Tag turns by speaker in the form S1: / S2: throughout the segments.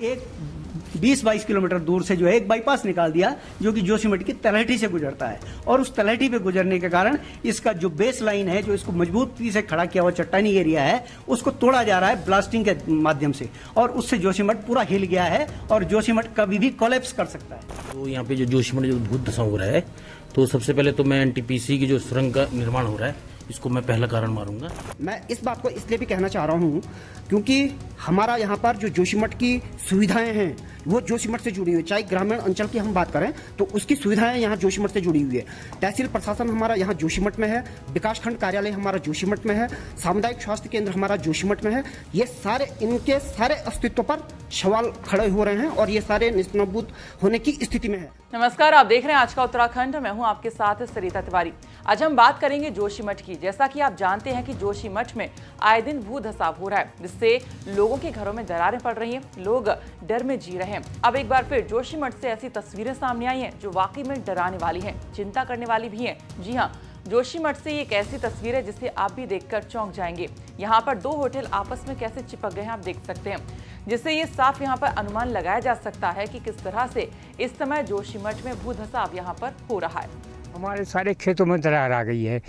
S1: एक 20-22 किलोमीटर दूर से जो है एक बाईपास निकाल दिया, जो कि जोशीमठ की तलहटी से गुजरता है। और उस तलहटी पे गुजरने के कारण इसका जो बेस लाइन है, जो इसको मजबूती से खड़ा किया हुआ चट्टानी एरिया है, उसको तोड़ा जा रहा है ब्लास्टिंग के माध्यम से, और उससे जोशीमठ पूरा हिल गया है और जोशीमठ कभी भी कोलैप्स कर सकता है।
S2: तो यहाँ पे जो जोशीमठ जो भूत धंसा हो रहा है, तो सबसे पहले तो मैं एनटीपीसी की जो सुरंग का निर्माण हो रहा है, इसको मैं पहला कारण मारूंगा।
S3: मैं इस बात को इसलिए भी कहना चाह रहा हूँ क्योंकि हमारा यहाँ पर जो जोशीमठ की सुविधाएं हैं वो जोशीमठ से जुड़ी हुई है। चाहे ग्रामीण अंचल की हम बात करें तो उसकी सुविधाएं यहाँ जोशीमठ से जुड़ी हुई है। तहसील प्रशासन हमारा यहाँ जोशीमठ में है, विकासखंड कार्यालय हमारा जोशीमठ में है, सामुदायिक स्वास्थ्य केंद्र हमारा जोशीमठ में है। ये सारे इनके सारे अस्तित्व पर सवाल खड़े हो रहे हैं और ये सारे निस्तारभूत होने की स्थिति में है।
S4: नमस्कार, आप देख रहे हैं आज का उत्तराखंड। मैं हूं आपके साथ सरिता तिवारी। आज हम बात करेंगे जोशीमठ की। जैसा कि आप जानते हैं कि जोशीमठ में आए दिन भू धंसाव हो रहा है, जिससे लोगों के घरों में दरारें पड़ रही हैं, लोग डर में जी रहे हैं। अब एक बार फिर जोशीमठ से ऐसी तस्वीरें सामने आई हैं जो वाकई में डराने वाली हैं, चिंता करने वाली भी हैं। जी हाँ, जोशीमठ से एक ऐसी तस्वीर है जिसे आप भी देखकर चौंक जाएंगे। यहाँ पर दो होटल आपस में कैसे चिपक गए हैं आप देख सकते हैं, जिससे ये साफ यहाँ पर अनुमान लगाया जा सकता है कि किस तरह से इस समय जोशीमठ में भू धंसाव यहाँ पर हो रहा है।
S5: हमारे सारे खेतों में दरार आ गई है,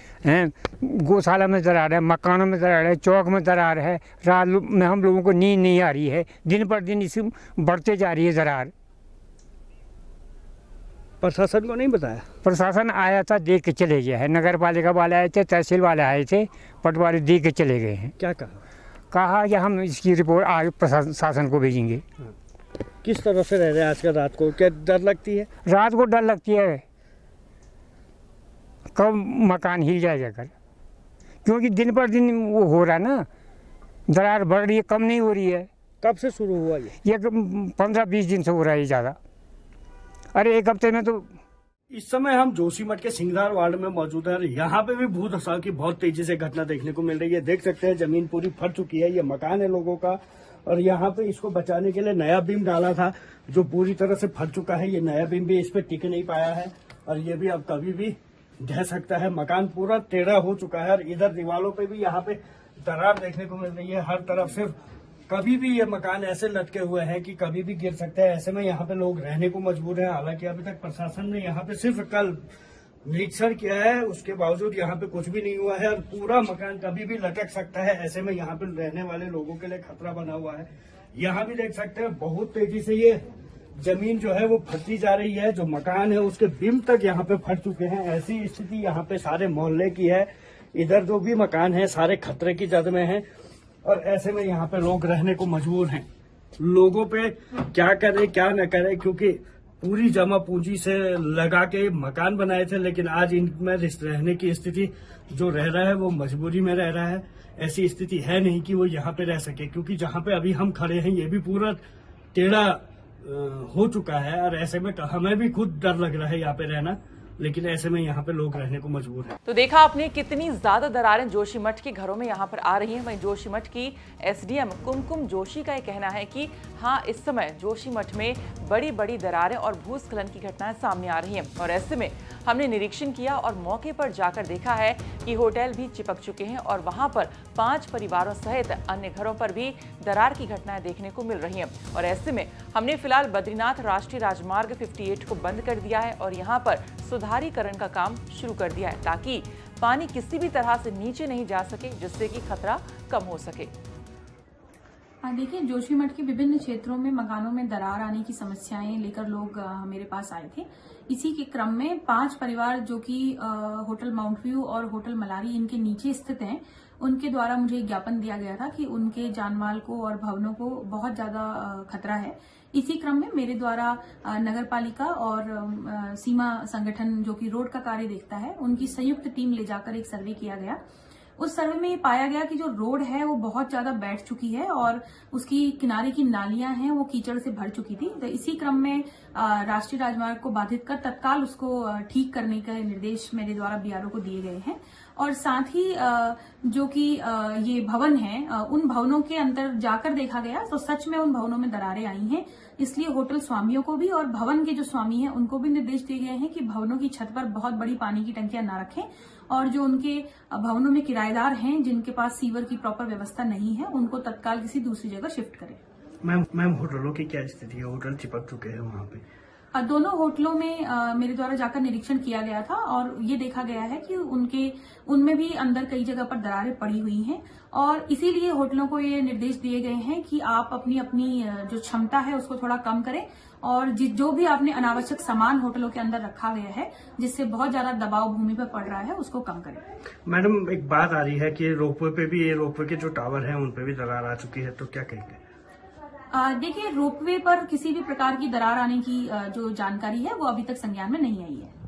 S5: गौशाला में दरार है, मकानों में दरार है, चौक में दरार है। रात में हम लोगों को नींद नहीं आ रही है, दिन पर दिन इसी बढ़ते जा रही है दरार।
S1: प्रशासन को नहीं बताया?
S5: प्रशासन आया था, देख के चले गया है। नगर पालिका वाले आए थे, तहसील वाले आए थे, पटवारी देख के चले गए हैं।
S1: क्या
S5: कहा कि हम इसकी रिपोर्ट आज प्रशासन को भेजेंगे।
S1: किस तरह से रह रहे हैं आजकल? रात को क्या डर लगती है?
S5: रात को डर लगती है कब मकान हिल जाएगा कर, क्योंकि दिन पर दिन वो हो रहा है ना, दरार बढ़ रही है, कम नहीं हो रही है।
S1: कब से शुरू हुआ ये?
S5: 15-20 दिन से हो रहा है ज़्यादा। अरे एक हफ्ते में तो।
S1: इस समय हम जोशीमठ के सिंगदार वार्ड में मौजूद है। यहाँ पे भी भू धंसाव की बहुत तेजी से घटना देखने को मिल रही है। देख सकते हैं जमीन पूरी फट चुकी है, ये मकान है लोगों का, और यहाँ पे इसको बचाने के लिए नया बीम डाला था जो पूरी तरह से फट चुका है। ये नया बीम भी इस पे टिक नहीं पाया है और ये भी अब कभी भी ढह सकता है। मकान पूरा टेढ़ा हो चुका है और इधर दीवारों पे भी यहाँ पे दरार देखने को मिल रही है। हर तरफ से कभी भी ये मकान ऐसे लटके हुए हैं कि कभी भी गिर सकते हैं। ऐसे में यहाँ पे लोग रहने को मजबूर हैं। हालांकि अभी तक प्रशासन ने यहाँ पे सिर्फ कल निरीक्षण किया है, उसके बावजूद यहाँ पे कुछ भी नहीं हुआ है और पूरा मकान कभी भी लटक सकता है। ऐसे में यहाँ पे रहने वाले लोगों के लिए खतरा बना हुआ है। यहाँ भी देख सकते हैं बहुत तेजी से ये जमीन जो है वो फटती जा रही है। जो मकान है उसके बीम तक यहाँ पे फट चुके हैं। ऐसी स्थिति यहाँ पे सारे मोहल्ले की है। इधर जो भी मकान है सारे खतरे की जद में है और ऐसे में यहाँ पे लोग रहने को मजबूर हैं। लोगों पे क्या करें क्या न करें, क्योंकि पूरी जमा पूंजी से लगा के मकान बनाए थे, लेकिन आज इनमें रहने की स्थिति जो रह रहा है वो मजबूरी में रह रहा है। ऐसी स्थिति है नहीं कि वो यहाँ पे रह सके, क्योंकि जहाँ पे अभी हम खड़े हैं ये भी पूरा टेढ़ा हो चुका है और ऐसे में हमें भी खुद डर लग रहा है यहाँ पे रहना, लेकिन ऐसे में यहाँ पे लोग रहने को मजबूर हैं।
S4: तो देखा आपने कितनी ज्यादा दरारें जोशीमठ के घरों में यहाँ पर आ रही हैं। वहीं जोशीमठ की एसडीएम कुमकुम जोशी का ये कहना है कि हाँ, इस समय जोशीमठ में बड़ी बड़ी दरारें और भूस्खलन की घटनाएं सामने आ रही हैं और ऐसे में हमने निरीक्षण किया और मौके पर जाकर देखा है कि होटल भी चिपक चुके हैं और वहां पर 5 परिवारों सहित अन्य घरों पर भी दरार की घटनाएं देखने को मिल रही हैं। और ऐसे में हमने फिलहाल बद्रीनाथ राष्ट्रीय राजमार्ग 58 को बंद कर दिया है और यहाँ पर सुधारीकरण का काम शुरू कर दिया है, ताकि पानी किसी भी तरह से नीचे नहीं जा सके, जिससे कि खतरा कम हो सके।
S6: देखिए, जोशीमठ के विभिन्न क्षेत्रों में मकानों में दरार आने की समस्याएं लेकर लोग मेरे पास आए थे। इसी के क्रम में 5 परिवार जो कि होटल माउंट व्यू और होटल मलारी इनके नीचे स्थित हैं, उनके द्वारा मुझे ज्ञापन दिया गया था कि उनके जानमाल को और भवनों को बहुत ज्यादा खतरा है। इसी क्रम में मेरे द्वारा नगर पालिका और सीमा संगठन जो कि रोड का कार्य देखता है, उनकी संयुक्त टीम ले जाकर एक सर्वे किया गया। उस सर्वे में ये पाया गया कि जो रोड है वो बहुत ज्यादा बैठ चुकी है और उसकी किनारे की नालियां हैं वो कीचड़ से भर चुकी थी। तो इसी क्रम में राष्ट्रीय राजमार्ग को बाधित कर तत्काल उसको ठीक करने का निर्देश मेरे द्वारा बीआरओ को दिए गए हैं। और साथ ही जो कि ये भवन है, उन भवनों के अंदर जाकर देखा गया तो सच में उन भवनों में दरारें आई हैं। इसलिए होटल स्वामियों को भी और भवन के जो स्वामी हैं उनको भी निर्देश दिए गए हैं कि भवनों की छत पर बहुत बड़ी पानी की टंकियां न रखें और जो उनके भवनों में किराएदार हैं जिनके पास सीवर की प्रॉपर व्यवस्था नहीं है, उनको तत्काल किसी दूसरी जगह शिफ्ट करें।
S1: मैम होटलों की क्या स्थिति है? होटल चिपक चुके हैं वहाँ पे।
S6: दोनों होटलों में मेरे द्वारा जाकर निरीक्षण किया गया था और ये देखा गया है कि उनमें भी अंदर कई जगह पर दरारें पड़ी हुई हैं और इसीलिए होटलों को ये निर्देश दिए गए हैं कि आप अपनी जो क्षमता है उसको थोड़ा कम करें और जो भी आपने अनावश्यक सामान होटलों के अंदर रखा गया है जिससे बहुत ज्यादा दबाव भूमि पर पड़ रहा है उसको कम करें।
S1: मैडम एक बात आ रही है कि रोपवे पे भी, ये रोपवे के जो टावर हैं उन पे भी दरार आ चुकी है, तो क्या कहेंगे?
S6: देखिए, रोपवे पर किसी भी प्रकार की दरार आने की जो जानकारी है वो अभी तक संज्ञान में नहीं आई है।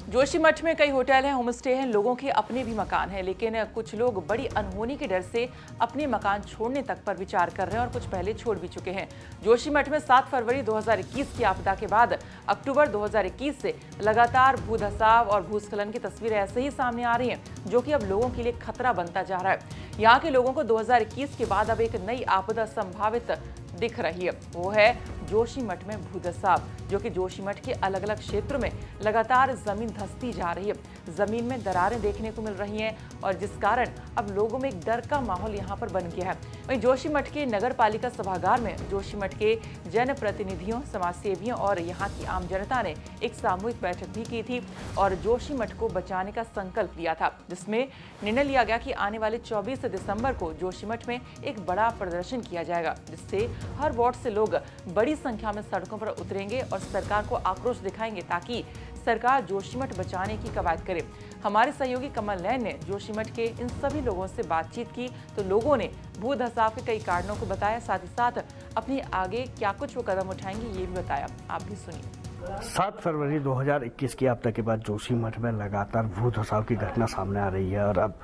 S4: जोशीमठ में कई होटल हैं, होमस्टे हैं, लोगों के अपने भी मकान हैं, लेकिन कुछ लोग बड़ी अनहोनी के डर से अपने मकान छोड़ने तक पर विचार कर रहे हैं और कुछ पहले छोड़ भी चुके हैं। जोशीमठ में 7 फरवरी 2021 की आपदा के बाद अक्टूबर 2021 से लगातार भूधसाव और भूस्खलन की तस्वीरें ऐसे ही सामने आ रही हैं, जो कि अब लोगों के लिए खतरा बनता जा रहा है। यहाँ के लोगों को 2021 के बाद अब एक नई आपदा संभावित दिख रही है, वो है जोशीमठ में भूधसाव, जो कि जोशीमठ के अलग अलग क्षेत्रों में लगातार जमीन धंसती जा रही है। जमीन में दरारें देखने को मिल रही हैं और जिस कारण अब लोगों में एक डर का माहौल यहाँ पर बन गया है। वहीं जोशीमठ के नगर पालिका सभागार में जोशीमठ के जनप्रतिनिधियों, समाजसेवियों और यहाँ की आम जनता ने एक सामूहिक बैठक भी की थी और जोशीमठ को बचाने का संकल्प लिया था, जिसमें निर्णय लिया गया कि आने वाले 24 दिसंबर को जोशीमठ में एक बड़ा प्रदर्शन किया जाएगा, जिससे हर वार्ड से लोग बड़ी संख्या में सड़कों पर उतरेंगे और सरकार को आक्रोश दिखाएंगे ताकि सरकार जोशीमठ बचाने की कवायद करे। हमारे सहयोगी कमल नैन ने जोशीमठ के इन सभी लोगों से बातचीत की तो लोगों ने भूधसाव के कई कारणों को बताया, साथ ही साथ अपनी आगे क्या कुछ वो कदम उठाएंगे ये भी बताया। आप भी सुनिए।
S1: 7 फरवरी 2021 की आपदा के बाद जोशीमठ में लगातार भूधसाव की घटना सामने आ रही है और अब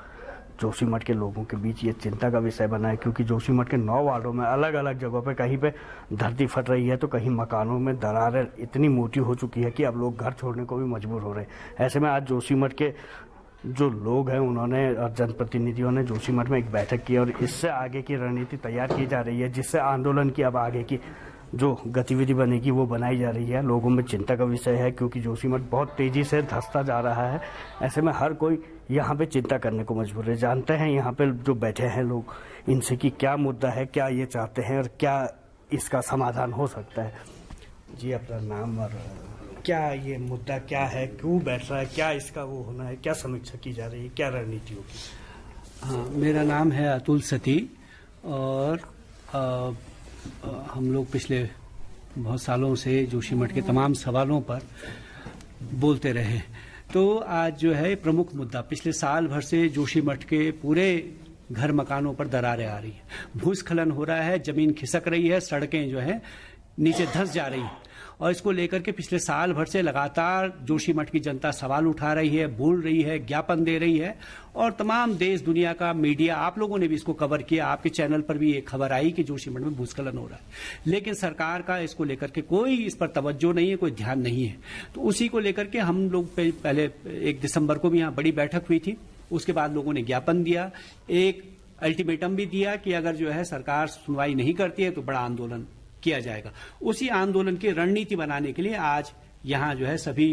S1: जोशीमठ के लोगों के बीच ये चिंता का विषय बना है, क्योंकि जोशीमठ के 9 वार्डों में अलग अलग जगहों पे कहीं पे धरती फट रही है तो कहीं मकानों में दरारें इतनी मोटी हो चुकी है कि अब लोग घर छोड़ने को भी मजबूर हो रहे हैं। ऐसे में आज जोशीमठ के जो लोग हैं उन्होंने और जनप्रतिनिधियों ने जोशीमठ में एक बैठक की और इससे आगे की रणनीति तैयार की जा रही है, जिससे आंदोलन की अब आगे की जो गतिविधि बनेगी वो बनाई जा रही है। लोगों में चिंता का विषय है क्योंकि जोशीमठ बहुत तेजी से धंसता जा रहा है। ऐसे में हर कोई यहाँ पे चिंता करने को मजबूर है। जानते हैं यहाँ पे जो बैठे हैं लोग, इनसे कि क्या मुद्दा है, क्या ये चाहते हैं और क्या इसका समाधान हो सकता है। जी, अपना नाम और क्या ये मुद्दा क्या है, क्यों बैठ रहा है, क्या इसका वो होना है, क्या समीक्षा की जा रही है, क्या रणनीति होगी?
S7: हाँ, मेरा नाम है अतुल सती और हम लोग पिछले बहुत सालों से जोशीमठ के तमाम सवालों पर बोलते रहे। तो आज जो है प्रमुख मुद्दा, पिछले साल भर से जोशीमठ के पूरे घर मकानों पर दरारें आ रही है, भूस्खलन हो रहा है, जमीन खिसक रही है, सड़कें जो है नीचे धंस जा रही हैं और इसको लेकर के पिछले साल भर से लगातार जोशीमठ की जनता सवाल उठा रही है, बोल रही है, ज्ञापन दे रही है और तमाम देश दुनिया का मीडिया, आप लोगों ने भी इसको कवर किया, आपके चैनल पर भी एक खबर आई कि जोशीमठ में भूस्खलन हो रहा है, लेकिन सरकार का इसको लेकर के कोई इस पर तवज्जो नहीं है, कोई ध्यान नहीं है। तो उसी को लेकर के हम लोग पहले 1 दिसंबर को भी यहाँ बड़ी बैठक हुई थी, उसके बाद लोगों ने ज्ञापन दिया, एक अल्टीमेटम भी दिया कि अगर जो है सरकार सुनवाई नहीं करती है तो बड़ा आंदोलन किया जाएगा। उसी आंदोलन की रणनीति बनाने के लिए आज यहाँ जो है सभी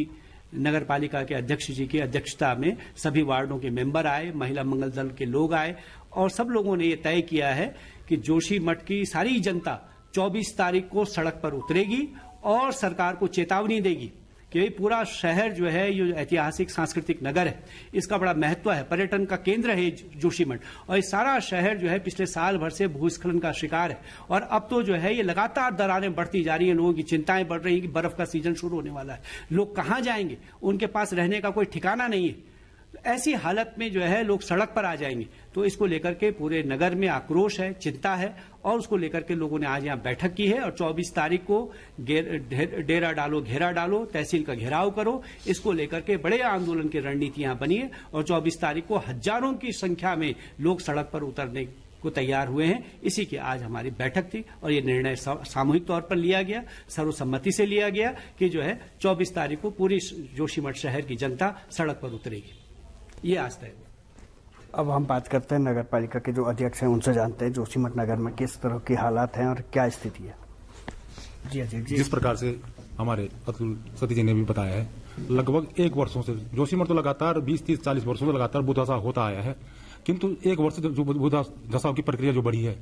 S7: नगर पालिका के अध्यक्ष जी की अध्यक्षता में सभी वार्डों के मेंबर आए, महिला मंगल दल के लोग आए और सब लोगों ने ये तय किया है कि जोशीमठ की सारी जनता 24 तारीख को सड़क पर उतरेगी और सरकार को चेतावनी देगी कि ये पूरा शहर जो है, ये ऐतिहासिक सांस्कृतिक नगर है, इसका बड़ा महत्व है, पर्यटन का केंद्र है जोशीमठ और ये सारा शहर जो है पिछले साल भर से भूस्खलन का शिकार है और अब तो जो है ये लगातार दरारें बढ़ती जा रही हैं, लोगों की चिंताएं बढ़ रही हैं कि बर्फ का सीजन शुरू होने वाला है, लोग कहां जाएंगे, उनके पास रहने का कोई ठिकाना नहीं है। ऐसी हालत में जो है लोग सड़क पर आ जाएंगे। तो इसको लेकर के पूरे नगर में आक्रोश है, चिंता है और उसको लेकर के लोगों ने आज यहाँ बैठक की है और 24 तारीख को डेरा डालो, घेरा डालो, तहसील का घेराव करो, इसको लेकर के बड़े आंदोलन की रणनीति यहाँ बनी है और 24 तारीख को हजारों की संख्या में लोग सड़क पर उतरने को तैयार हुए हैं। इसी की आज हमारी बैठक थी और ये निर्णय सामूहिक तौर पर लिया गया, सर्वसम्मति से लिया गया कि जो है 24 तारीख को पूरी जोशीमठ शहर की जनता सड़क पर उतरेगी। ये आज तय।
S1: अब हम बात करते हैं नगर पालिका के जो अध्यक्ष हैं, उनसे जानते हैं जोशीमठ नगर में किस तरह की हालात हैं और क्या स्थिति है। जी अध्यक्ष जी,
S8: जिस प्रकार से हमारे अतुल सती जी ने भी बताया है, लगभग 1 वर्षों से जोशीमठ तो लगातार 20, 30, 40 वर्षों से लगातार भूधसाव होता आया है, किंतु 1 वर्ष से जो भूधसाव की प्रक्रिया जो बढ़ी है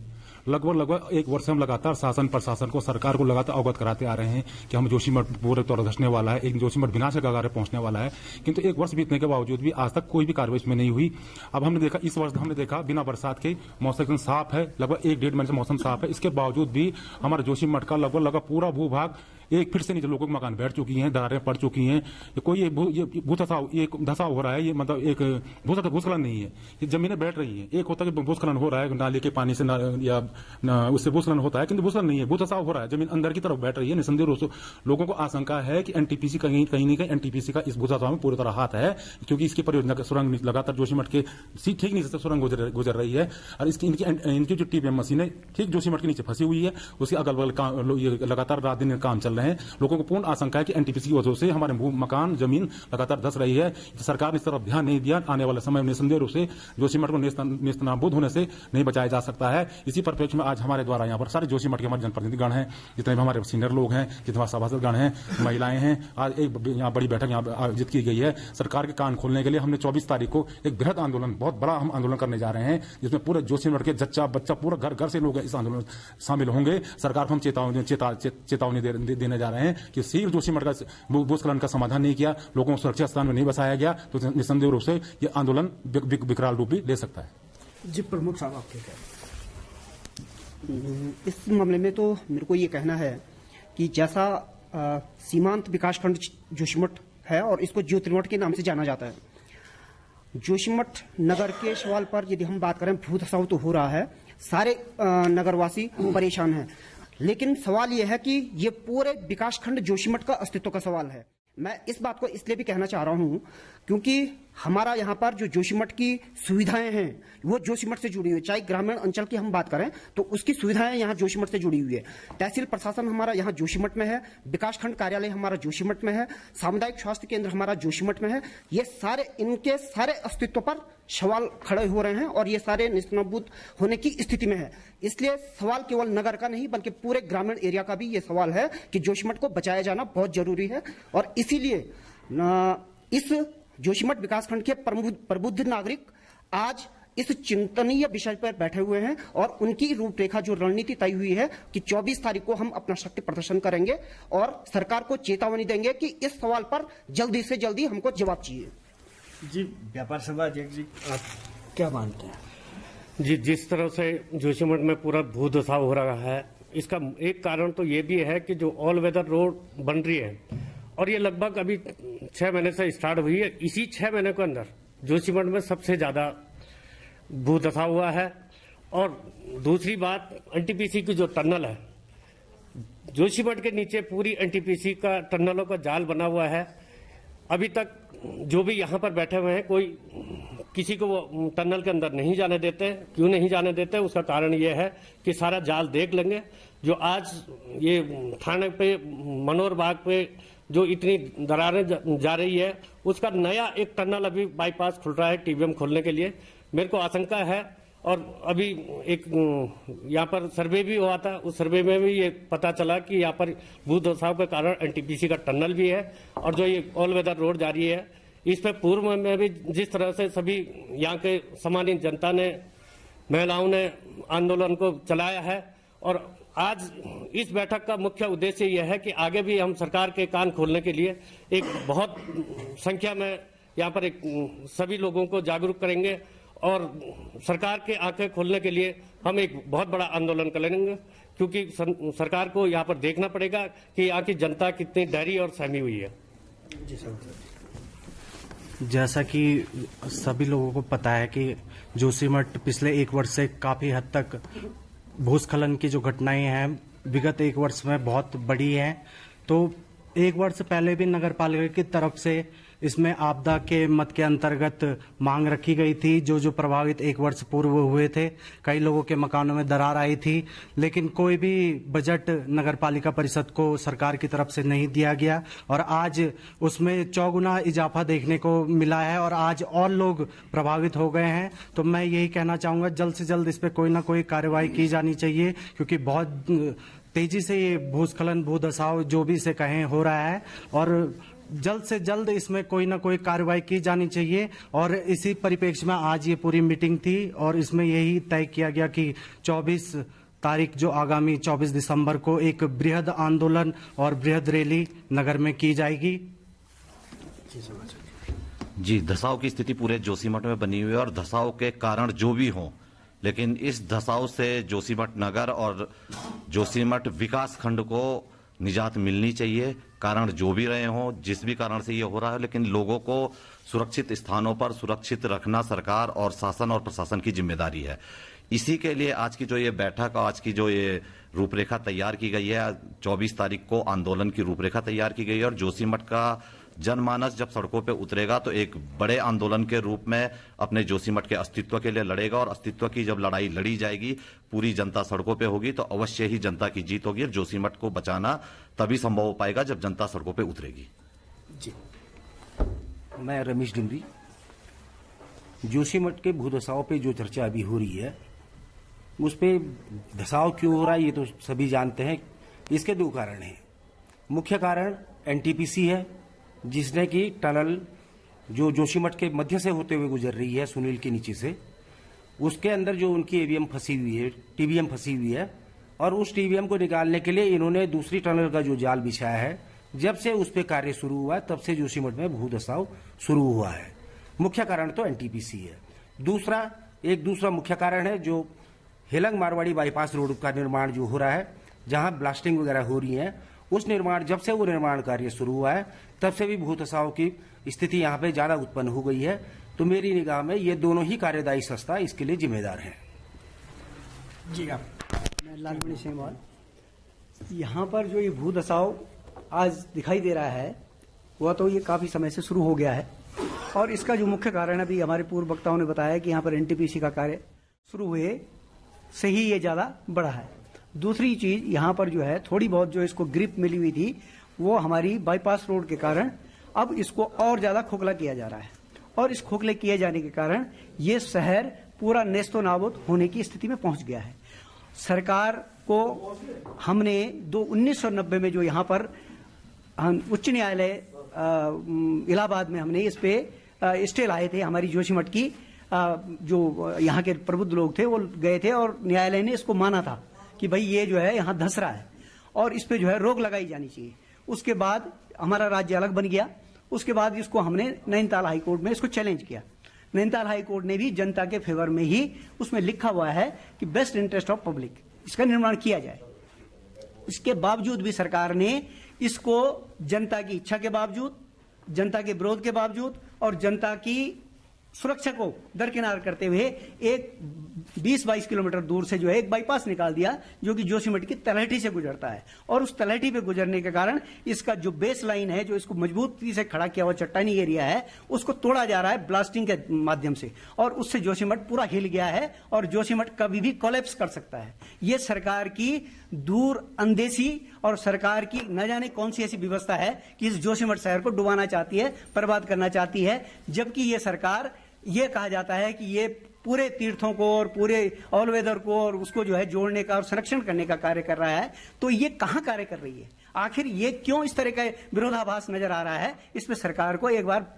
S8: लगभग एक वर्ष से हम लगातार शासन प्रशासन को सरकार को लगातार अवगत कराते आ रहे हैं कि हम जोशीमठ पूरे तौर धसने वाला है, एक जोशीमठ विनाश के कगार पहुंचने वाला है, किंतु एक वर्ष बीतने के बावजूद भी आज तक कोई भी कार्रवाई इसमें नहीं हुई। अब हमने देखा इस वर्ष हमने देखा बिना बरसात के मौसम साफ है, लगभग 1-1.5 महीने से मौसम साफ है, इसके बावजूद भी हमारे जोशीमठ का लगभग पूरा भूभाग एक फिर से नीचे लोगों के मकान बैठ चुकी हैं, दरारें पड़ चुकी हैं। कोई ये धसाव हो रहा है, ये मतलब एक भूस्खलन नहीं है, ये जमीनें बैठ रही हैं। एक होता है कि भूस्खलन हो रहा है नाले के पानी से या उससे भूस्खलन होता है, किंतु भूस्खलन नहीं है, भूधसाव हो रहा है, जमीन अंदर की तरफ बैठ रही है। निसंदेह रूप से लोगों को आशंका है कि एनटीपीसी कहीं न कहीं एनटीपीसी का इस भूधसाव में पूरी तरह हाथ है, क्योंकि इसकी परियोजना सुरंग लगातार जोशीमठ के ठीक नीचे से सुरंग गुजर रही है और इनकी जो टीपीएम मशीनें ठीक जोशीमठ के नीचे फंसी हुई है, उसके अगल बगल लगातार रात दिन काम चल रहे हैं। लोगों को पूर्ण आशंका है कि एनटीपीसी की वजह से हमारे मकान जमीन लगातार धस रही है। सरकार ने इस तरफ ध्यान नहीं दिया। आने वाले समय में निसंदेह रूप से जोशीमठ को नेस्तनाबूद होने से नहीं बचाया जा सकता है। इसी परिप्रेक्ष्य में आज हमारे द्वारा यहाँ पर सारे जोशीमठ के हमारे जनप्रतिनिधिगण हैं, जितने भी हमारे सीनियर लोग हैं, जितने हमारे सभासदगण हैं, महिलाएं हैं, आज एक यहाँ बड़ी बैठक यहाँ आयोजित की गई है। सरकार के कान खोलने के लिए हमने 24 तारीख को एक बृहद आंदोलन, बहुत बड़ा हम आंदोलन करने जा रहे हैं, जिसमें पूरे जोशीमठ के जच्चा बच्चा पूरा घर घर से लोग इस आंदोलन में शामिल होंगे। सरकार को हम चेतावनी देने जा रहे हैं कि शीघ्र जोशीमठ का भूस्खलन का समाधान नहीं किया, लोगों को सुरक्षित स्थान में नहीं बसाया गया, तो निसंदेह रूप से ये आंदोलन विकराल रूप भी ले सकता है।
S1: जी प्रमुख साहब, आपके क्या?
S3: इस मामले में तो मेरे को ये कहना है कि जैसा सीमांत विकासखंड जोशीमठ है और इसको ज्योतिर्मठ के नाम से जाना जाता है, जोशीमठ नगर के सवाल पर यदि हम बात करें, भूधसाव तो हो रहा है, सारे नगरवासी परेशान हैं, लेकिन सवाल यह है कि ये पूरे विकासखंड जोशीमठ का अस्तित्व का सवाल है। मैं इस बात को इसलिए भी कहना चाह रहा हूं क्योंकि हमारा यहाँ पर जो जोशीमठ की सुविधाएं हैं वो जोशीमठ से जुड़ी हुई है। चाहे ग्रामीण अंचल की हम बात करें तो उसकी सुविधाएं यहाँ जोशीमठ से जुड़ी हुई है। तहसील प्रशासन हमारा यहाँ जोशीमठ में है, विकासखंड कार्यालय हमारा जोशीमठ में है, सामुदायिक स्वास्थ्य केंद्र हमारा जोशीमठ में है। ये सारे इनके सारे अस्तित्व पर सवाल खड़े हो रहे हैं और ये सारे नेस्तनाबूद होने की स्थिति में है। इसलिए सवाल केवल नगर का नहीं बल्कि पूरे ग्रामीण एरिया का भी ये सवाल है कि जोशीमठ को बचाया जाना बहुत जरूरी है। और इसीलिए इस जोशीमठ विकासखंड के प्रबुद्ध नागरिक आज इस चिंतनीय विषय पर बैठे हुए हैं और उनकी रूपरेखा जो रणनीति तय हुई है कि 24 तारीख को हम अपना शक्ति प्रदर्शन करेंगे और सरकार को चेतावनी देंगे कि इस सवाल पर जल्दी से जल्दी हमको जवाब चाहिए।
S1: जी व्यापार सभा अध्यक्ष जी, आप क्या मानते हैं?
S9: जी, जिस तरह से जोशीमठ में पूरा भूधसाव हो रहा है, इसका एक कारण तो ये भी है कि जो ऑल वेदर रोड बन रही है और ये लगभग अभी 6 महीने से स्टार्ट हुई है। इसी 6 महीने के अंदर जोशीमठ में सबसे ज्यादा भूधसाव हुआ है। और दूसरी बात, एनटीपीसी की जो टनल है, जोशीमठ के नीचे पूरी एनटीपीसी का टनलों का जाल बना हुआ है। अभी तक जो भी यहाँ पर बैठे हुए हैं, कोई किसी को वो टनल के अंदर नहीं जाने देते। क्यों नहीं जाने देते? उसका कारण ये है कि सारा जाल देख लेंगे। जो आज ये थाने पे, मनोहर बाग पे जो इतनी दरारें जा रही है, उसका नया एक टनल अभी बाईपास खुल रहा है टीबीएम खोलने के लिए। मेरे को आशंका है, और अभी एक यहाँ पर सर्वे भी हुआ था, उस सर्वे में भी ये पता चला कि यहाँ पर भूधसाव के कारण एनटीपीसी का टनल भी है और जो ये ऑल वेदर रोड जा रही है, इस पे पूर्व में भी जिस तरह से सभी यहाँ के सामान्य जनता ने, महिलाओं ने आंदोलन को चलाया है। और आज इस बैठक का मुख्य उद्देश्य यह है कि आगे भी हम सरकार के कान खोलने के लिए एक बहुत संख्या में यहाँ पर एक सभी लोगों को जागरूक करेंगे और सरकार के आंखें खोलने के लिए हम एक बहुत बड़ा आंदोलन करेंगे, क्योंकि सरकार को यहाँ पर देखना पड़ेगा कि यहाँ की जनता कितनी डरी और सहमी हुई है।
S10: जैसा कि सभी लोगों को पता है कि जोशीमठ पिछले 1 वर्ष से काफी हद तक भूस्खलन की जो घटनाएं हैं विगत 1 वर्ष में बहुत बड़ी हैं। तो 1 वर्ष पहले भी नगर पालिका की तरफ से इसमें आपदा के मद के अंतर्गत मांग रखी गई थी। जो प्रभावित 1 वर्ष पूर्व हुए थे, कई लोगों के मकानों में दरार आई थी, लेकिन कोई भी बजट नगर पालिका परिषद को सरकार की तरफ से नहीं दिया गया और आज उसमें 4 गुना इजाफा देखने को मिला है और आज और लोग प्रभावित हो गए हैं। तो मैं यही कहना चाहूंगा, जल्द से जल्द इस पर कोई ना कोई कार्रवाई की जानी चाहिए, क्योंकि बहुत तेजी से ये भूस्खलन, भूधसाव जो भी इसे कहें हो रहा है और जल्द से जल्द इसमें कोई ना कोई कार्रवाई की जानी चाहिए। और इसी परिप्रेक्ष्य में आज ये पूरी मीटिंग थी और इसमें यही तय किया गया कि 24 तारीख जो आगामी 24 दिसंबर को एक बृहद आंदोलन और बृहद रैली नगर में की जाएगी।
S11: जी, धसाव की स्थिति पूरे जोशीमठ में बनी हुई है और धसाव के कारण जो भी हों, लेकिन इस धसाव से जोशीमठ नगर और जोशीमठ विकास खंड को निजात मिलनी चाहिए। कारण जो भी रहे हों, जिस भी कारण से ये हो रहा है, लेकिन लोगों को सुरक्षित स्थानों पर सुरक्षित रखना सरकार और शासन और प्रशासन की जिम्मेदारी है। इसी के लिए आज की जो ये बैठक, आज की जो ये रूपरेखा तैयार की गई है, 24 तारीख को आंदोलन की रूपरेखा तैयार की गई है और जोशीमठ का जनमानस जब सड़कों पे उतरेगा तो एक बड़े आंदोलन के रूप में अपने जोशीमठ के अस्तित्व के लिए लड़ेगा और अस्तित्व की जब लड़ाई लड़ी जाएगी, पूरी जनता सड़कों पे होगी तो अवश्य ही जनता की जीत होगी और जोशीमठ को बचाना तभी संभव हो पाएगा जब जनता सड़कों पे उतरेगी।
S12: जी, मैं रमेश डिमरी। जोशीमठ के भूधसाव पे जो चर्चा अभी हो रही है, उस पे धसाव क्यों हो रहा है ये तो सभी जानते हैं। इसके दो कारण हैं। मुख्य कारण एनटीपीसी है, जिसने की टनल जो जोशीमठ के मध्य से होते हुए गुजर रही है सुनील के नीचे से, उसके अंदर जो उनकी ईवीएम फंसी हुई है, टीबीएम फंसी हुई है और उस टीबीएम को निकालने के लिए इन्होंने दूसरी टनल का जो जाल बिछाया है, जब से उस पर कार्य शुरू हुआ तब से जोशीमठ में भूधसाव शुरू हुआ है। मुख्य कारण तो एनटीपीसी है। दूसरा मुख्य कारण है जो हेलंग मारवाड़ी बाईपास रोड का निर्माण जो हो रहा है, जहां ब्लास्टिंग वगैरह हो रही है, उस निर्माण जब से वो निर्माण कार्य शुरू हुआ है तब से भी भूधसाव की स्थिति यहाँ पे ज्यादा उत्पन्न हो गई है। तो मेरी निगाह में ये दोनों ही कार्यदायी संस्था इसके लिए जिम्मेदार हैं।
S13: जी, मैं लालमणि सेमवाल। यहाँ पर जो ये भूधसाव आज दिखाई दे रहा है वह तो ये काफी समय से शुरू हो गया है और इसका जो मुख्य कारण अभी हमारे पूर्व वक्ताओं ने बताया कि यहाँ पर एनटीपीसी का कार्य शुरू हुए से ही ये ज्यादा बढ़ा है। दूसरी चीज, यहाँ पर जो है थोड़ी बहुत जो इसको ग्रिप मिली हुई थी वो हमारी बाईपास रोड के कारण अब इसको और ज्यादा खोखला किया जा रहा है और इस खोखले किए जाने के कारण ये शहर पूरा नेस्तो नाबूद होने की स्थिति में पहुंच गया है। सरकार को हमने 1990 में जो यहाँ पर उच्च न्यायालय इलाहाबाद में हमने इस पे स्टे लाए थे, हमारी जोशीमठ की जो यहाँ के प्रबुद्ध लोग थे वो गए थे और न्यायालय ने इसको माना था कि भाई ये जो है यहाँ धस रहा है और इस पे जो है रोक लगाई जानी चाहिए। उसके बाद हमारा राज्य अलग बन गया। उसके बाद इसको हमने नैनीताल हाई कोर्ट में इसको चैलेंज किया। नैनीताल हाई कोर्ट ने भी जनता के फेवर में ही उसमें लिखा हुआ है कि बेस्ट इंटरेस्ट ऑफ पब्लिक इसका निर्माण किया जाए। इसके बावजूद भी सरकार ने इसको जनता की इच्छा के बावजूद, जनता के विरोध के बावजूद और जनता की सुरक्षा को दरकिनार करते हुए एक 20-22 किलोमीटर दूर से जो है एक बाईपास निकाल दिया जो कि जोशीमठ की तलहटी से गुजरता है और उस तलहटी पे गुजरने के कारण इसका जो बेस लाइन है, जो इसको मजबूती से खड़ा किया हुआ चट्टानी एरिया है, उसको तोड़ा जा रहा है ब्लास्टिंग के माध्यम से और उससे जोशीमठ पूरा हिल गया है और जोशीमठ कभी भी कोलैप्स कर सकता है। ये सरकार की दूर अंदेशी और सरकार की न जाने कौन सी ऐसी व्यवस्था है कि इस जोशीमठ शहर को डुबाना चाहती है, बर्बाद करना चाहती है, जबकि ये सरकार, ये कहा जाता है कि ये पूरे तीर्थों को और पूरे ऑल वेदर को और उसको जो है जोड़ने का और संरक्षण करने का कार्य कर रहा है। तो ये कहां कार्य कर रही है? आखिर ये क्यों इस तरह का विरोधाभास नजर आ रहा है? इस पे सरकार को एक बार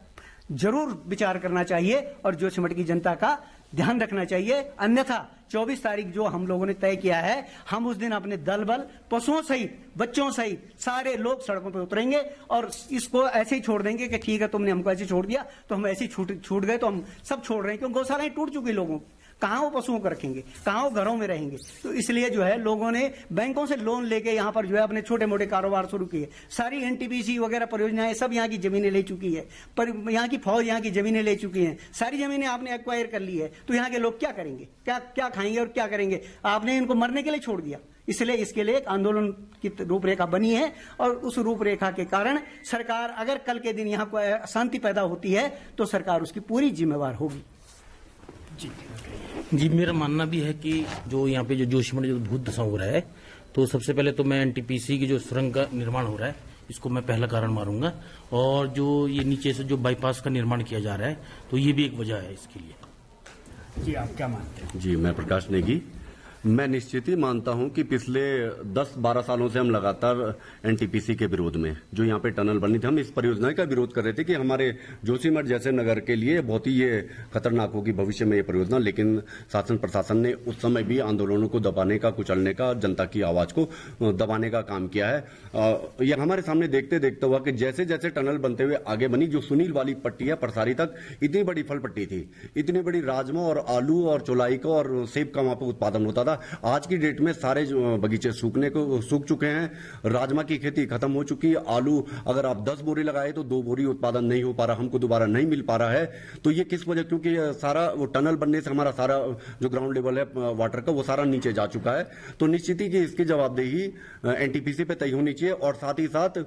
S13: जरूर विचार करना चाहिए और जोशीमठ की जनता का ध्यान रखना चाहिए। अन्यथा 24 तारीख जो हम लोगों ने तय किया है, हम उस दिन अपने दल बल, पशुओं सहित, बच्चों सहित सारे लोग सड़कों पर उतरेंगे और इसको ऐसे ही छोड़ देंगे कि ठीक है तुमने हमको ऐसे छोड़ दिया तो हम ऐसे ही छूट गए तो हम सब छोड़ रहे हैं, क्योंकि गौशालाएं टूट चुकी लोगों की। कहां वो पशुओं को रखेंगे, कहां वो घरों में रहेंगे? तो इसलिए जो है लोगों ने बैंकों से लोन लेके यहाँ पर जो है अपने छोटे मोटे कारोबार शुरू किए। सारी एनटीपीसी वगैरह परियोजनाएं सब यहाँ की जमीनें ले चुकी है, पर यहाँ की फौज यहाँ की जमीनें ले चुकी है, सारी जमीनें आपने एक्वायर कर ली है। तो यहाँ के लोग क्या करेंगे, क्या खाएंगे और क्या करेंगे? आपने इनको मरने के लिए छोड़ दिया। इसलिए इसके लिए एक आंदोलन की रूपरेखा बनी है और उस रूपरेखा के कारण सरकार, अगर कल के दिन यहाँ को अशांति पैदा होती है तो सरकार उसकी पूरी जिम्मेवार होगी।
S2: जी, मेरा मानना भी है कि जो यहाँ पे जो जोशीमठ जो भूधसाव हो रहा है, तो सबसे पहले तो मैं एनटीपीसी की जो सुरंग का निर्माण हो रहा है इसको मैं पहला कारण मारूंगा और जो ये नीचे से जो बाईपास का निर्माण किया जा रहा है तो ये भी एक वजह है इसके लिए।
S13: जी, आप क्या मानते हैं?
S14: जी, मैं प्रकाश नेगी। मैं निश्चित ही मानता हूं कि पिछले 10-12 सालों से हम लगातार एनटीपीसी के विरोध में, जो यहाँ पे टनल बनी थी, हम इस परियोजना का विरोध कर रहे थे कि हमारे जोशीमठ जैसे नगर के लिए बहुत ही ये खतरनाक होगी भविष्य में ये परियोजना। लेकिन शासन प्रशासन ने उस समय भी आंदोलनों को दबाने का, कुचलने का, जनता की आवाज को दबाने का काम किया है। यह हमारे सामने देखते देखते हुआ कि जैसे जैसे टनल बनते हुए आगे बनी, जो सुनील वाली पट्टी है परसारी तक, इतनी बड़ी फल पट्टी थी, इतनी बड़ी राजमा और आलू और चौलाई का और सेब का वहां पर उत्पादन होता था। आज की डेट में सारे बगीचे सूख चुके हैं, राजमा की खेती खत्म हो चुकी है, आलू अगर आप 10 बोरी लगाए तो 2 बोरी उत्पादन नहीं हो पा रहा, हमको दोबारा नहीं मिल पा रहा है। तो ये किस वजह, क्योंकि सारा वो टनल बनने से हमारा सारा जो ग्राउंड लेवल है वाटर का वो सारा नीचे जा चुका है। तो निश्चित ही कि इसकी जवाबदेही एनटीपीसी पे तय होनी चाहिए। और साथ ही साथ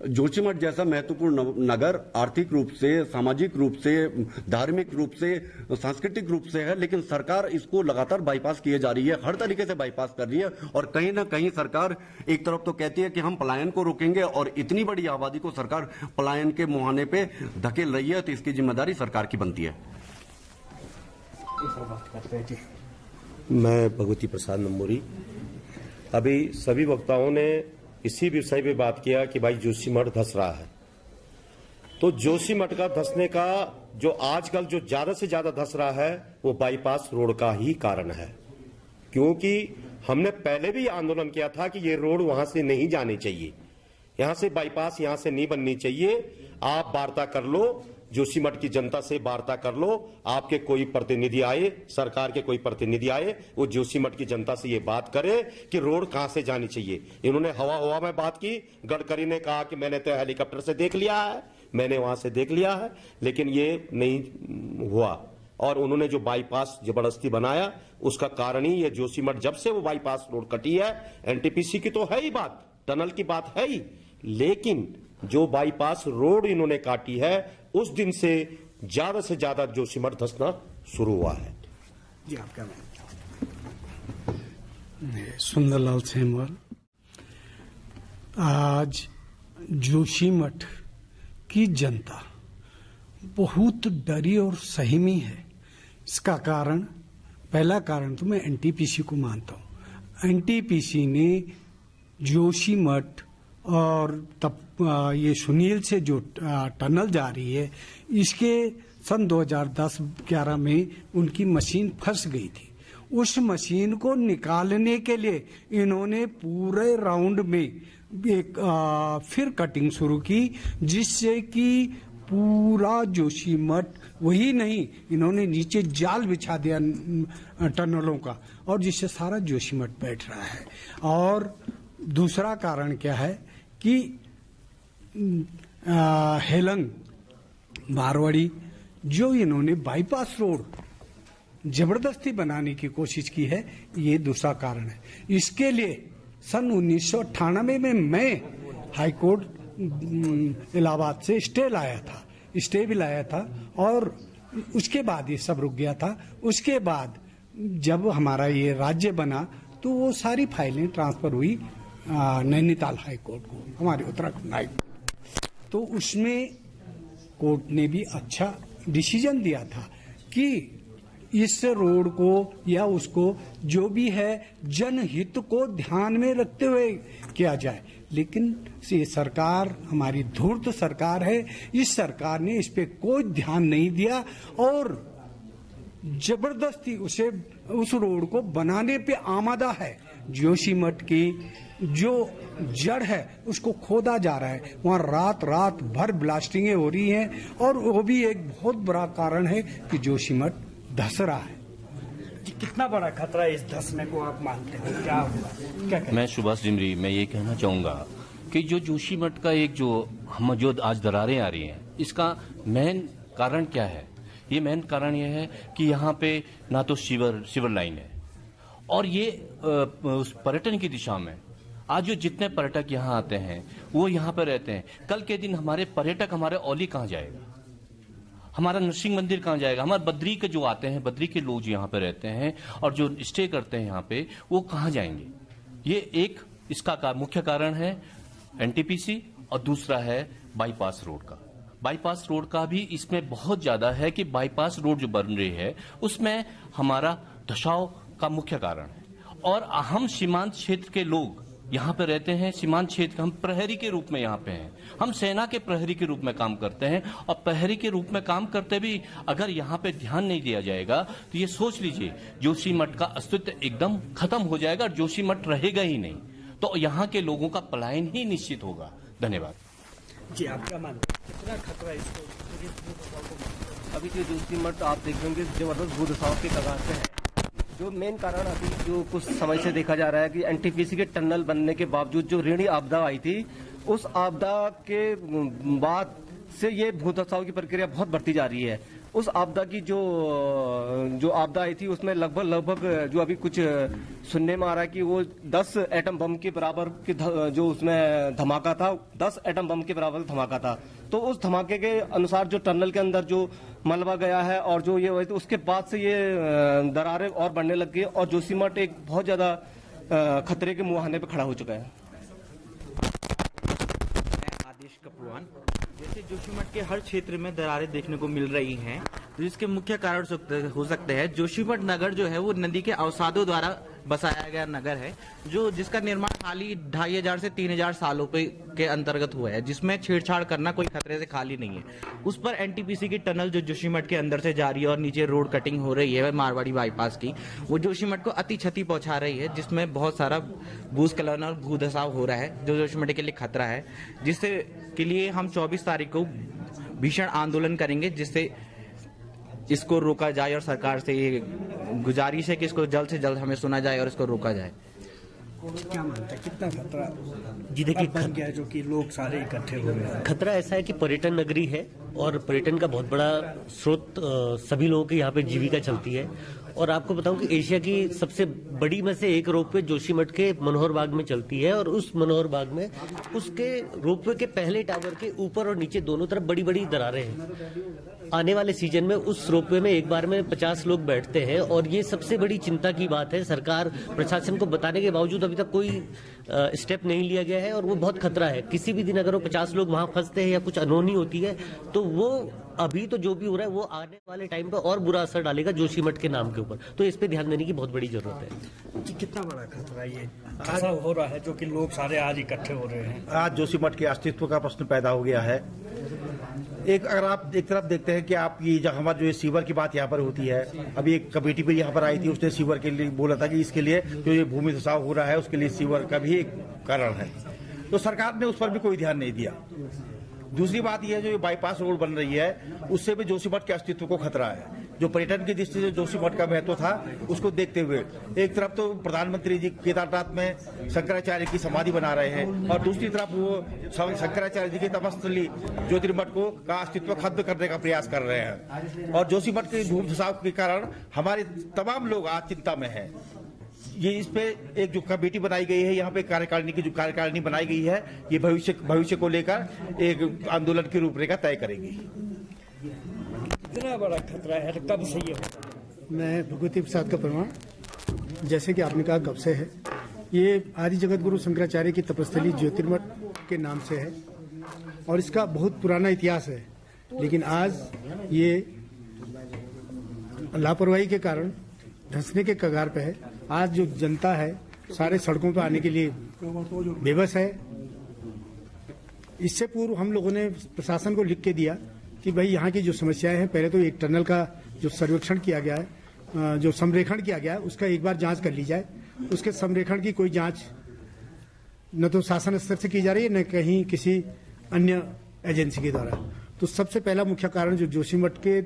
S14: जोशीमठ जैसा महत्वपूर्ण नगर आर्थिक रूप से, सामाजिक रूप से, धार्मिक रूप से, सांस्कृतिक रूप से है, लेकिन सरकार इसको लगातार बाईपास किए जा रही है, हर तरीके से बाईपास कर रही है। और कहीं ना कहीं सरकार एक तरफ तो कहती है कि हम पलायन को रोकेंगे और इतनी बड़ी आबादी को सरकार पलायन के मुहाने पे धकेल रही है, तो इसकी जिम्मेदारी सरकार की बनती है।
S15: मैं भगवती प्रसाद नंबूरी। अभी सभी वक्ताओं ने इसी विषय पे बात किया कि भाई जोशीमठ धस रहा है। तो जोशीमठ का धसने का जो आजकल जो ज्यादा से ज्यादा धस रहा है वो बाईपास रोड का ही कारण है, क्योंकि हमने पहले भी आंदोलन किया था कि ये रोड वहां से नहीं जानी चाहिए, यहां से बाईपास यहां से नहीं बननी चाहिए। आप वार्ता कर लो, जोशीमठ की जनता से वार्ता कर लो, आपके कोई प्रतिनिधि आए, सरकार के कोई प्रतिनिधि आए, वो जोशीमठ की जनता से ये बात करे कि रोड कहां से जानी चाहिए। इन्होंने हवा में बात की। गडकरी ने कहा कि मैंने तो हेलीकॉप्टर से देख लिया है, मैंने वहां से देख लिया है, लेकिन ये नहीं हुआ। और उन्होंने जो बाईपास जबरदस्ती बनाया उसका कारण ही ये जोशीमठ, जब से वो बाईपास रोड कटी है, एनटीपीसी की तो है ही बात, टनल की बात है ही, लेकिन जो बाईपास रोड इन्होंने काटी है उस दिन से ज्यादा जोशीमठ धसना शुरू हुआ है।
S16: जी आपका सुंदरलाल सेमवाल। आज जोशीमठ की जनता बहुत डरी और सहमी है। इसका कारण, पहला कारण तो मैं एनटीपीसी को मानता हूं। एनटीपीसी ने जोशीमठ और तब ये सुनील से जो टनल जा रही है, इसके सन 2010-11 में उनकी मशीन फंस गई थी। उस मशीन को निकालने के लिए इन्होंने पूरे राउंड में एक फिर कटिंग शुरू की, जिससे कि पूरा जोशीमठ, वही नहीं, इन्होंने नीचे जाल बिछा दिया टनलों का, और जिससे सारा जोशीमठ बैठ रहा है। और दूसरा कारण क्या है कि हेलंग मारवाड़ी जो इन्होंने बाईपास रोड जबरदस्ती बनाने की कोशिश की है, ये दूसरा कारण है। इसके लिए सन 1998 में मैं हाईकोर्ट इलाहाबाद से स्टे भी लाया था और उसके बाद ये सब रुक गया था। उसके बाद जब हमारा ये राज्य बना तो वो सारी फाइलें ट्रांसफर हुई नैनीताल हाई कोर्ट को, हमारे उत्तराखंड हाई कोर्ट। तो उसमें कोर्ट ने भी अच्छा डिसीजन दिया था कि इस रोड को या उसको जो भी है जनहित को ध्यान में रखते हुए किया जाए। लेकिन ये सरकार हमारी धूर्त सरकार है, इस सरकार ने इस पे कोई ध्यान नहीं दिया और जबरदस्ती उस रोड को बनाने पे आमादा है। जोशीमठ की जो जड़ है उसको खोदा जा रहा है, वहाँ रात भर ब्लास्टिंगें हो रही हैं और वो भी एक बहुत बड़ा कारण है कि जोशीमठ धस रहा है।
S1: कितना बड़ा खतरा है इस धसने को आप मानते हैं, क्या होगा, क्या
S17: मैं सुभाष डिमरी, मैं ये कहना चाहूंगा कि जो जोशीमठ का एक जो आज दरारें आ रही हैं, इसका मेन कारण क्या है? ये मेन कारण ये है कि यहाँ पे ना तो सीवर लाइन है और ये उस पर्यटन की दिशा में आज जो जितने पर्यटक यहाँ आते हैं वो यहाँ पे रहते हैं। कल के दिन हमारे पर्यटक, हमारे औली कहाँ जाएगा, हमारा नरसिंह मंदिर कहाँ जाएगा, हमारे बद्री के जो आते हैं, बद्री के लोग यहाँ पे रहते हैं और जो स्टे करते हैं यहाँ पे, वो कहाँ जाएंगे? ये एक इसका मुख्य कारण है एनटीपीसी और दूसरा है बाईपास रोड का। बाईपास रोड का भी इसमें बहुत ज्यादा है कि बाईपास रोड जो बन रही है उसमें हमारा धसाव का मुख्य कारण है और हम सीमांत क्षेत्र के लोग यहाँ पे रहते हैं। सीमांत क्षेत्र हम प्रहरी के रूप में यहाँ पे हैं, हम सेना के प्रहरी के रूप में काम करते हैं। और प्रहरी के रूप में काम करते भी अगर यहाँ पे ध्यान नहीं दिया जाएगा तो ये सोच लीजिए जोशीमठ का अस्तित्व एकदम खत्म हो जाएगा और जोशीमठ रहेगा ही नहीं। तो यहाँ के लोगों का पलायन ही निश्चित होगा। धन्यवाद।
S1: जी, आप क्या मानते हैं, कितना खतरा इसको?
S18: अभी जो जोशीमठ आप देखेंगे जबरदस्त भूदशाओं के कगार पे है। जो मेन कारण अभी जो कुछ समय से देखा जा रहा है कि एनटीपीसी के टनल बनने के बावजूद जो ऋणी आपदा आई थी, उस आपदा के बाद से ये भूदशाओं की प्रक्रिया बहुत बढ़ती जा रही है। उस आपदा की जो आपदा आई थी उसमें लगभग जो अभी कुछ सुनने में आ रहा है कि वो 10 एटम बम के बराबर की जो उसमें धमाका था, 10 एटम बम के बराबर धमाका था। तो उस धमाके के अनुसार जो टनल के अंदर जो मलबा गया है और जो ये हुआ तो उसके बाद से ये दरारें और बढ़ने लग गई और जोशीमठ एक बहुत ज्यादा खतरे के मुहाने पे खड़ा हो चुका है।
S19: आदेश कपूरवान, जैसे जोशीमठ के हर क्षेत्र में दरारें देखने को मिल रही हैं, तो इसके मुख्य कारण हो सकते हैं जोशीमठ नगर जो है वो नदी के अवसादों द्वारा बसाया गया नगर है, जिसका निर्माण हाल ही 2500 से 3000 सालों के अंतर्गत हुआ है, जिसमें छेड़छाड़ करना कोई खतरे से खाली नहीं है। उस पर एनटीपीसी की टनल जो जोशीमठ के अंदर से जा रही है और नीचे रोड कटिंग हो रही है मारवाड़ी बाईपास की, वो जोशीमठ को अति क्षति पहुंचा रही है, जिसमें बहुत सारा भूस्खलन और भूधसाव हो रहा है जो जोशीमठ के लिए खतरा है, जिससे के लिए हम 24 तारीख को भीषण आंदोलन करेंगे, जिससे इसको रोका जाए और सरकार से ये गुजारिश है कि इसको जल्द से जल्द हमें सुना जाए और इसको रोका जाए।
S1: क्या मानते हैं, कितना खतरा
S20: जी देखिए
S1: बन गया है जो कि लोग सारे इकट्ठे हो गए हैं?
S20: खतरा ऐसा है कि पर्यटन नगरी है और पर्यटन का बहुत बड़ा स्रोत सभी लोगों की यहाँ पे जीविका चलती है। और आपको बताऊं कि एशिया की सबसे बड़ी में से एक रोपवे जोशीमठ के मनोहर बाग में चलती है और उस मनोहर बाग में उसके रोपवे के पहले टावर के ऊपर और नीचे दोनों तरफ बड़ी बड़ी दरारें हैं। आने वाले सीजन में उस रोपवे में एक बार में 50 लोग बैठते हैं और ये सबसे बड़ी चिंता की बात है। सरकार प्रशासन को बताने के बावजूद अभी तक कोई स्टेप नहीं लिया गया है और वो बहुत खतरा है। किसी भी दिन अगर वो 50 लोग वहां फंसते हैं या कुछ अनहोनी होती है तो वो अभी तो जो भी हो रहा है वो आने वाले टाइम पर और बुरा असर डालेगा जोशीमठ के नाम के ऊपर। तो इस पे ध्यान देने की बहुत बड़ी जरूरत है।
S1: जी, कितना बड़ा खतरा ये ऐसा हो रहा है जो कि लोग सारे आज इकट्ठे हो रहे हैं?
S21: आज जोशीमठ के अस्तित्व का प्रश्न पैदा हो गया है। अगर आप एक तरफ देखते हैं कि आप ये जब हमारा जो सीवर की बात यहाँ पर होती है, अभी एक कमेटी भी यहाँ पर आई थी, उसने सीवर के लिए बोला था कि इसके लिए जो ये भूमि धसाव हो रहा है उसके लिए सीवर का भी एक कारण है, तो सरकार ने उस पर भी कोई ध्यान नहीं दिया। दूसरी बात यह है जो ये बाईपास रोड बन रही है उससे भी जोशीमठ के अस्तित्व को खतरा है। जो पर्यटन की दृष्टि से जोशीमठ का महत्व था उसको देखते हुए एक तरफ तो प्रधानमंत्री जी केदारनाथ में शंकराचार्य की समाधि बना रहे हैं और दूसरी तरफ वो शंकराचार्य जी की तपस्थली ज्योतिर्मठ को का अस्तित्व खत्म करने का प्रयास कर रहे हैं। और जोशीमठ के भूमि धसाव के कारण हमारे तमाम लोग आज चिंता में हैं। ये इस पे एक जो कमेटी बनाई गई है, यहाँ पे कार्यकारिणी की जो कार्यकारिणी बनाई गई है, ये भविष्य को लेकर एक आंदोलन की रूपरेखा तय करेगी।
S1: इतना बड़ा खतरा है, कब से ये होगा?
S22: मैं भगवती प्रसाद का प्रमाण, जैसे कि आपने कहा कब से है, ये आदि जगत गुरु शंकराचार्य की तपस्थली ज्योतिर्मठ के नाम से है और इसका बहुत पुराना इतिहास है। लेकिन आज ये लापरवाही के कारण धंसने के कगार पे है। आज जो जनता है सारे सड़कों पर आने के लिए बेबस है। इससे पूर्व हम लोगों ने प्रशासन को लिख के दिया कि भाई यहाँ की जो समस्याएं हैं, पहले तो एक टनल का जो सर्वेक्षण किया गया है, जो संरेखण किया गया है, उसका एक बार जांच कर ली जाए। उसके संरेखण की कोई जांच न तो शासन स्तर से की जा रही है न कहीं किसी अन्य एजेंसी के द्वारा। तो सबसे पहला मुख्य कारण जो जोशीमठ के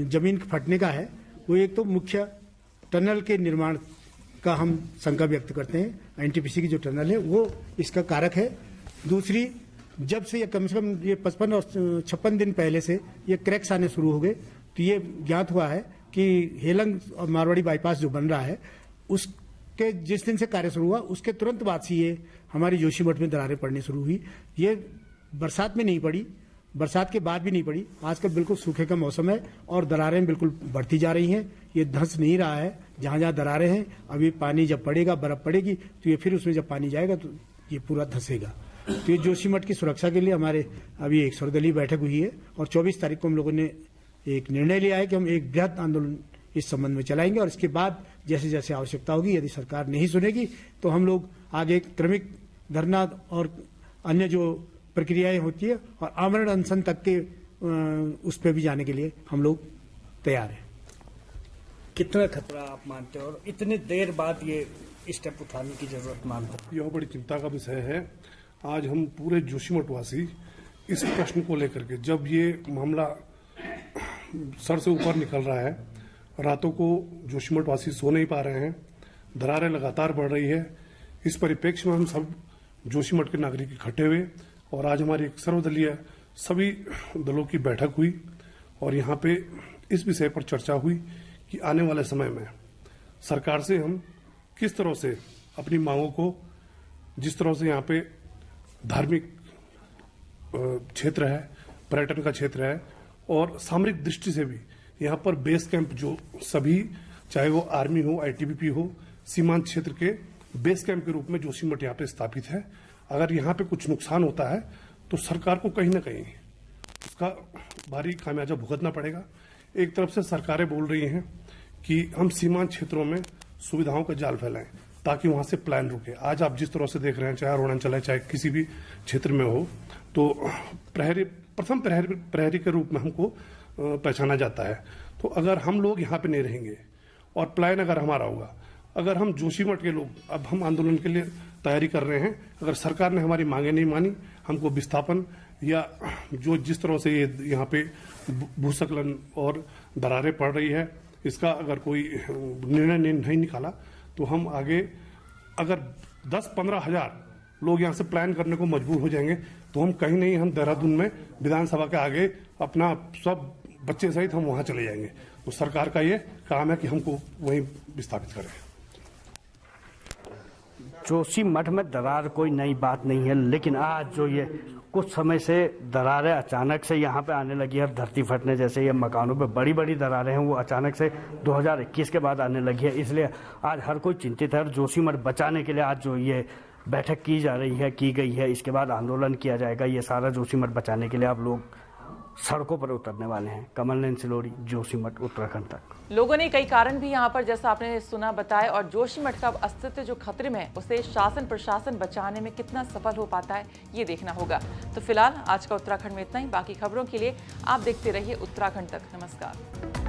S22: जमीन फटने का है वो एक तो मुख्य टनल के निर्माण का हम शंका व्यक्त करते हैं। एनटीपीसी की जो टनल है वो इसका कारक है। दूसरी, जब से ये कम से कम ये 55 और 56 दिन पहले से ये क्रैक्स आने शुरू हो गए तो ये ज्ञात हुआ है कि हेलंग और मारवाड़ी बाईपास जो बन रहा है उसके जिस दिन से कार्य शुरू हुआ उसके तुरंत बाद से ये हमारी जोशीमठ में दरारें पड़नी शुरू हुई। ये बरसात में नहीं पड़ी, बरसात के बाद भी नहीं पड़ी। आजकल बिल्कुल सूखे का मौसम है और दरारें बिल्कुल बढ़ती जा रही हैं। ये धंस नहीं रहा है। जहां जहां दरारें हैं अभी पानी जब पड़ेगा, बर्फ पड़ेगी तो ये फिर उसमें जब पानी जाएगा तो ये पूरा धंसेगा। तो ये जोशीमठ की सुरक्षा के लिए हमारे अभी एक सर्वदलीय बैठक हुई है और 24 तारीख को हम लोगों ने एक निर्णय लिया है कि हम एक बृहद आंदोलन इस संबंध में चलाएंगे और इसके बाद जैसे जैसे आवश्यकता होगी, यदि सरकार नहीं सुनेगी तो हम लोग आगे क्रमिक धरना और अन्य जो प्रक्रियाएं होती है और आमरण अनशन तक के उस पर भी जाने के लिए हम लोग तैयार हैं।
S1: कितना खतरा आप मानते हो और इतनी देर बाद ये स्टेप उठाने की जरूरत मानते हो?
S5: यह बड़ी चिंता का विषय है। आज हम पूरे जोशीमठवासी इस प्रश्न को लेकर के, जब ये मामला सर से ऊपर निकल रहा है, रातों को जोशीमठवासी सो नहीं पा रहे हैं, दरारें लगातार बढ़ रही है, इस परिप्रेक्ष्य में हम सब जोशीमठ के नागरिक इकट्ठे हुए और आज हमारी एक सर्वदलीय सभी दलों की बैठक हुई और यहाँ पे इस विषय पर चर्चा हुई कि आने वाले समय में सरकार से हम किस तरह से अपनी मांगों को, जिस तरह से यहाँ पे धार्मिक क्षेत्र है, पर्यटन का क्षेत्र है और सामरिक दृष्टि से भी यहाँ पर बेस कैंप जो सभी, चाहे वो आर्मी हो, आईटीबीपी हो, सीमांत क्षेत्र के बेस कैंप के रूप में जोशीमठ यहाँ पे स्थापित है। अगर यहाँ पे कुछ नुकसान होता है तो सरकार को कहीं ना कहीं उसका भारी खामियाजा भुगतना पड़ेगा। एक तरफ से सरकारें बोल रही हैं कि हम सीमांत क्षेत्रों में सुविधाओं का जाल फैलाएं ताकि वहां से प्लान रुके। आज आप जिस तरह से देख रहे हैं, चाहे अरुणाचल है, चाहे किसी भी क्षेत्र में हो, तो प्रथम प्रहरी के रूप में हमको पहचाना जाता है। तो अगर हम लोग यहाँ पे नहीं रहेंगे और प्लान अगर हमारा होगा, अगर हम जोशीमठ के लोग, अब हम आंदोलन के लिए तैयारी कर रहे हैं, अगर सरकार ने हमारी मांगे नहीं मानी, हमको विस्थापन या जो जिस तरह से ये यहाँ पे भूस्खलन और दरारें पड़ रही है, इसका अगर कोई निर्णय नहीं निकाला तो हम आगे अगर 10-15 हजार लोग यहाँ से प्लान करने को मजबूर हो जाएंगे तो हम कहीं नहीं, हम देहरादून में विधानसभा के आगे अपना सब बच्चे सहित हम वहां चले जाएंगे। तो सरकार का ये काम है कि हमको वहीं विस्थापित करें।
S1: जोशीमठ में दरार कोई नई बात नहीं है, लेकिन आज जो ये कुछ समय से दरारें अचानक से यहाँ पे आने लगी है, धरती फटने जैसे, ये मकानों पे बड़ी बड़ी दरारें हैं वो अचानक से 2021 के बाद आने लगी है। इसलिए आज हर कोई चिंतित है और जोशीमठ बचाने के लिए आज जो ये बैठक की जा रही है, की गई है, इसके बाद आंदोलन किया जाएगा। ये सारा जोशीमठ बचाने के लिए आप लोग सड़कों पर उतरने वाले हैं। कमल नयन सिलोड़ी, जोशीमठ, उत्तराखंड तक।
S4: लोगों ने कई कारण भी यहाँ पर, जैसा आपने सुना, बताए और जोशीमठ का अस्तित्व जो खतरे में है उसे शासन प्रशासन बचाने में कितना सफल हो पाता है ये देखना होगा। तो फिलहाल आज का उत्तराखंड में इतना ही। बाकी खबरों के लिए आप देखते रहिए उत्तराखंड तक। नमस्कार।